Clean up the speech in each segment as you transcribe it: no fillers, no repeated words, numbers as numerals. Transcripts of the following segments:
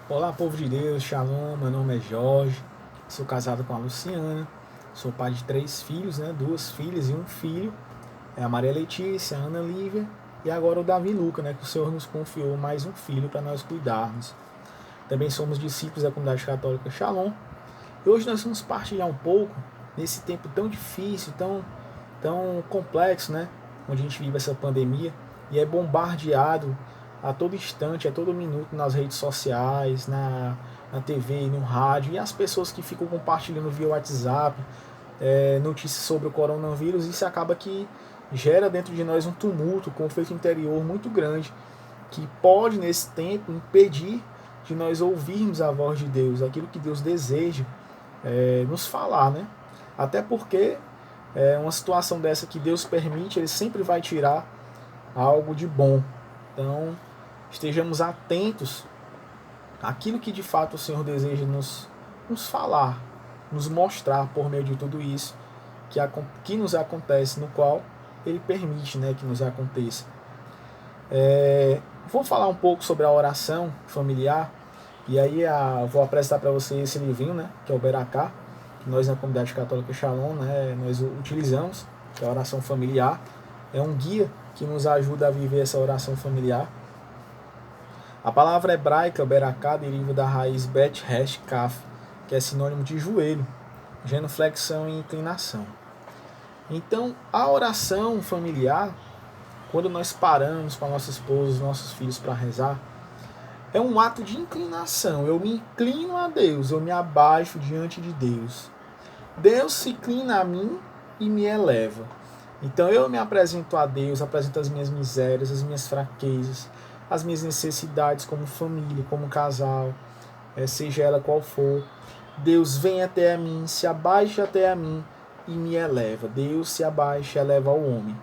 Olá, povo de Deus, Shalom, meu nome é Jorge, sou casado com a Luciana, sou pai de 3 filhos, né? 2 filhas e um filho, é a Maria Letícia, a Ana Lívia e agora o Davi Luca, né? Que o Senhor nos confiou mais um filho para nós cuidarmos. Também somos discípulos da comunidade católica Shalom e hoje nós vamos partilhar um pouco nesse tempo tão difícil, tão complexo, né? Onde a gente vive essa pandemia e é bombardeado a todo instante, a todo minuto nas redes sociais, na TV, no rádio, e as pessoas que ficam compartilhando via WhatsApp notícias sobre o coronavírus. Isso acaba que gera dentro de nós um tumulto, um conflito interior muito grande, que pode nesse tempo impedir de nós ouvirmos a voz de Deus, aquilo que Deus deseja nos falar, né? Até porque uma situação dessa que Deus permite, Ele sempre vai tirar algo de bom. Então, estejamos atentos àquilo que de fato o Senhor deseja nos falar, nos mostrar por meio de tudo isso que nos acontece, no qual Ele permite, né, que nos aconteça. Vou falar um pouco sobre a oração familiar, e aí vou apresentar para vocês esse livrinho, né, que é o Beracá, que nós na comunidade católica Shalom, né, nós utilizamos, que é a oração familiar. É um guia que nos ajuda a viver essa oração familiar. A palavra hebraica Beracá deriva da raiz bet resh kaf, que é sinônimo de joelho, genuflexão e inclinação. Então, a oração familiar, quando nós paramos com a nossa esposa, os nossos filhos para rezar, é um ato de inclinação. Eu me inclino a Deus, eu me abaixo diante de Deus. Deus se inclina a mim e me eleva. Então eu me apresento a Deus, apresento as minhas misérias, as minhas fraquezas, as minhas necessidades como família, como casal, seja ela qual for. Deus vem até a mim, se abaixa até a mim e me eleva. Deus se abaixa e eleva ao homem.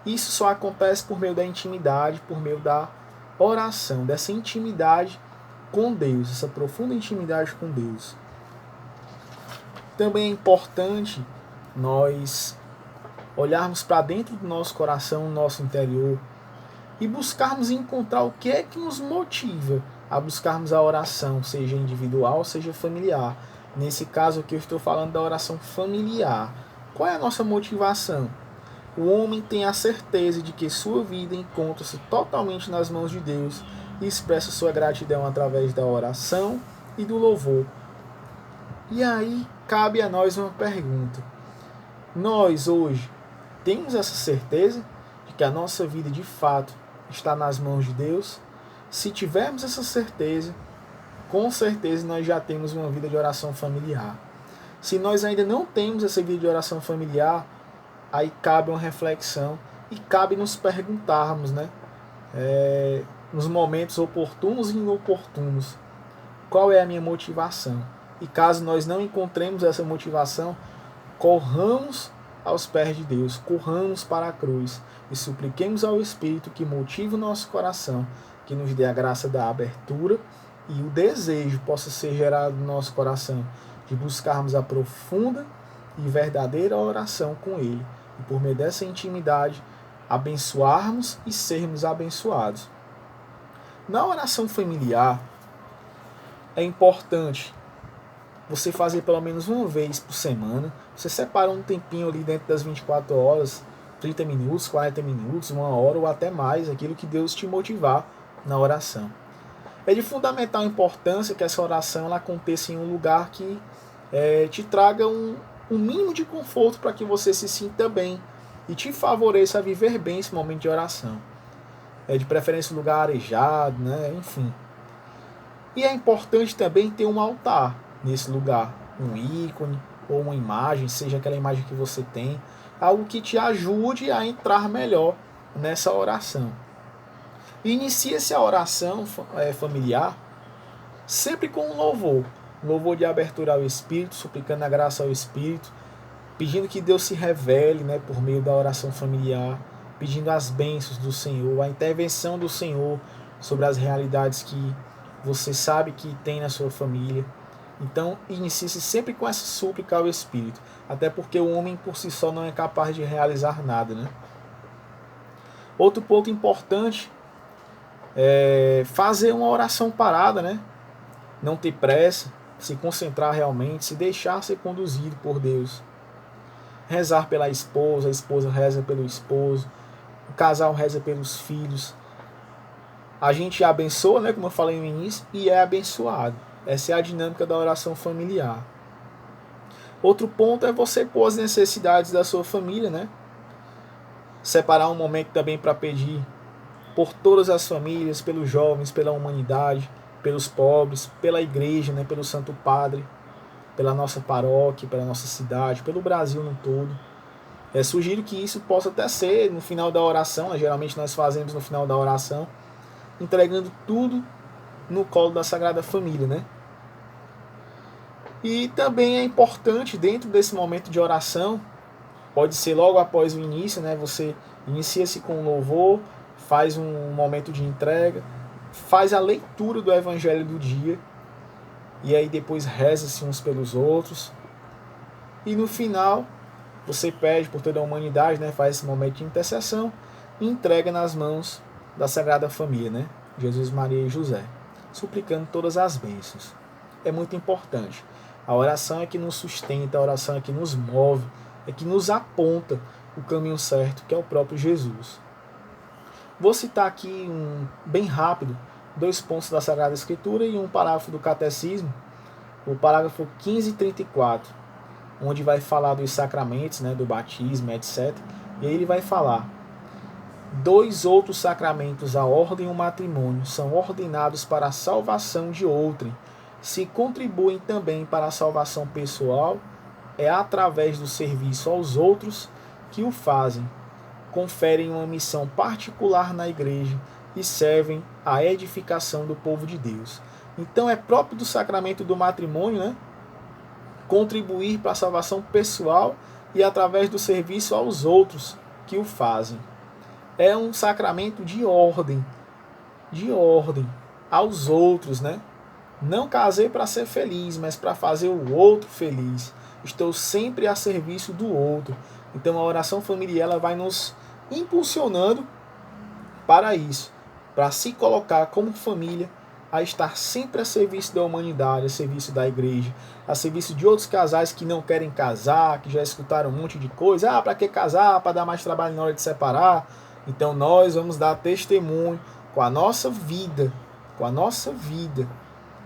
Isso só acontece por meio da intimidade, por meio da oração, dessa intimidade com Deus, essa profunda intimidade com Deus. Também é importante nós olharmos para dentro do nosso coração, no nosso interior, e buscarmos encontrar o que é que nos motiva a buscarmos a oração, seja individual, seja familiar. Nesse caso aqui eu estou falando da oração familiar. Qual é a nossa motivação? O homem tem a certeza de que sua vida encontra-se totalmente nas mãos de Deus e expressa sua gratidão através da oração e do louvor. E aí cabe a nós uma pergunta. Nós hoje temos essa certeza de que a nossa vida de fato está nas mãos de Deus? Se tivermos essa certeza, com certeza nós já temos uma vida de oração familiar. Se nós ainda não temos essa vida de oração familiar, aí cabe uma reflexão e cabe nos perguntarmos, né? Nos momentos oportunos e inoportunos, qual é a minha motivação? E caso nós não encontremos essa motivação, corramos aos pés de Deus, corramos para a cruz e supliquemos ao Espírito que motive o nosso coração, que nos dê a graça da abertura e o desejo possa ser gerado no nosso coração de buscarmos a profunda e verdadeira oração com Ele e por meio dessa intimidade abençoarmos e sermos abençoados. Na oração familiar é importante você fazer pelo menos uma vez por semana. Você separa um tempinho ali dentro das 24 horas, 30 minutos, 40 minutos, 1 hora ou até mais, aquilo que Deus te motivar na oração. É de fundamental importância que essa oração ela aconteça em um lugar que te traga um mínimo de conforto para que você se sinta bem e te favoreça a viver bem esse momento de oração. De preferência um lugar arejado, né? Enfim. E é importante também ter um altar nesse lugar, um ícone ou uma imagem, seja aquela imagem que você tem, algo que te ajude a entrar melhor nessa oração. Inicia-se a oração familiar sempre com um louvor de abertura ao Espírito, suplicando a graça ao Espírito, pedindo que Deus se revele, né, por meio da oração familiar, pedindo as bênçãos do Senhor, a intervenção do Senhor sobre as realidades que você sabe que tem na sua família. Então, inicie-se sempre com essa súplica ao Espírito, até porque o homem por si só não é capaz de realizar nada, né? Outro ponto importante é fazer uma oração parada, né? não ter pressa, se concentrar realmente, se deixar ser conduzido por Deus. Rezar pela esposa, a esposa reza pelo esposo, o casal reza pelos filhos. A gente abençoa, né, como eu falei no início, e é abençoado. Essa é a dinâmica da oração familiar. Outro ponto é você pôr as necessidades da sua família, né? Separar um momento também para pedir por todas as famílias, pelos jovens, pela humanidade, pelos pobres, pela igreja, né, pelo Santo Padre, pela nossa paróquia, pela nossa cidade, pelo Brasil no todo. Sugiro que isso possa até ser no final da oração, né? Geralmente nós fazemos no final da oração, entregando tudo no colo da Sagrada Família, né? E também é importante, dentro desse momento de oração, pode ser logo após o início, né? Você inicia-se com louvor, faz um momento de entrega, faz a leitura do Evangelho do dia, e aí depois reza-se uns pelos outros. E no final, você pede por toda a humanidade, né? Faz esse momento de intercessão e entrega nas mãos da Sagrada Família, né? Jesus, Maria e José, suplicando todas as bênçãos. É muito importante. A oração é que nos sustenta, a oração é que nos move, é que nos aponta o caminho certo, que é o próprio Jesus. Vou citar aqui bem rápido 2 pontos da Sagrada Escritura e um parágrafo do Catecismo, o parágrafo 1534, onde vai falar dos sacramentos, né, do batismo, etc. E aí ele vai falar: 2 outros sacramentos, a ordem e o matrimônio, são ordenados para a salvação de outrem. Se contribuem também para a salvação pessoal, é através do serviço aos outros que o fazem. Conferem uma missão particular na igreja e servem à edificação do povo de Deus. Então é próprio do sacramento do matrimônio, né, contribuir para a salvação pessoal e através do serviço aos outros que o fazem. É um sacramento de ordem aos outros, né? Não casei para ser feliz, mas para fazer o outro feliz. Estou sempre a serviço do outro. Então a oração familiar ela vai nos impulsionando para isso, para se colocar como família, a estar sempre a serviço da humanidade, a serviço da igreja, a serviço de outros casais que não querem casar, que já escutaram um monte de coisa. Para que casar? Para dar mais trabalho na hora de separar. Então nós vamos dar testemunho com a nossa vida,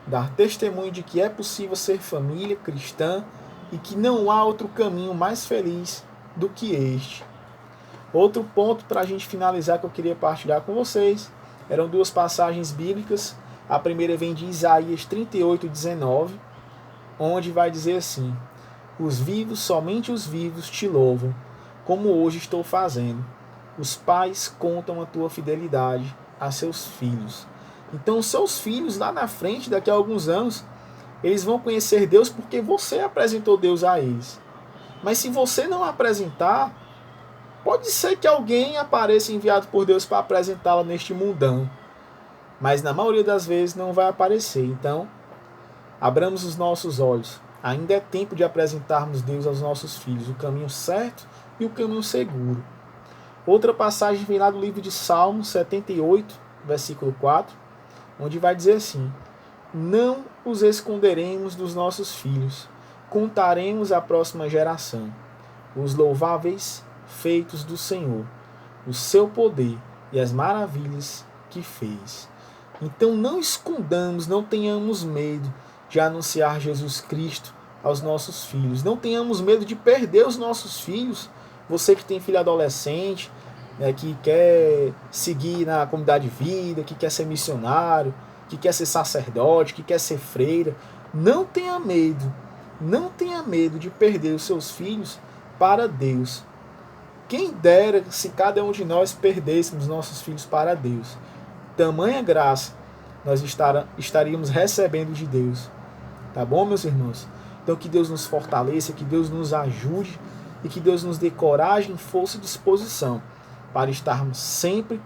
dar testemunho de que é possível ser família cristã e que não há outro caminho mais feliz do que este. Outro ponto para a gente finalizar que eu queria partilhar com vocês eram 2 passagens bíblicas. A primeira vem de Isaías 38:19, onde vai dizer assim: os vivos, somente os vivos te louvam, como hoje estou fazendo. Os pais contam a tua fidelidade a seus filhos. Então seus filhos lá na frente, daqui a alguns anos, eles vão conhecer Deus porque você apresentou Deus a eles. Mas se você não apresentar, pode ser que alguém apareça enviado por Deus para apresentá-lo neste mundão. Mas na maioria das vezes não vai aparecer. Então, abramos os nossos olhos. Ainda é tempo de apresentarmos Deus aos nossos filhos, o caminho certo e o caminho seguro. Outra passagem vem lá do livro de Salmos 78, versículo 4, onde vai dizer assim: não os esconderemos dos nossos filhos, contaremos à próxima geração os louváveis feitos do Senhor, o seu poder e as maravilhas que fez. Então não escondamos, não tenhamos medo de anunciar Jesus Cristo aos nossos filhos. Não tenhamos medo de perder os nossos filhos. Você que tem filho adolescente, né, que quer seguir na comunidade de vida, que quer ser missionário, que quer ser sacerdote, que quer ser freira, não tenha medo de perder os seus filhos para Deus. Quem dera se cada um de nós perdêssemos nossos filhos para Deus. Tamanha graça nós estaríamos recebendo de Deus. Tá bom, meus irmãos? Então que Deus nos fortaleça, que Deus nos ajude e que Deus nos dê coragem, força e disposição para estarmos sempre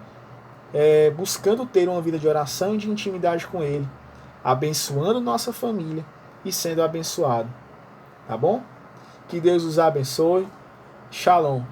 buscando ter uma vida de oração e de intimidade com Ele, abençoando nossa família e sendo abençoado. Tá bom? Que Deus os abençoe. Shalom.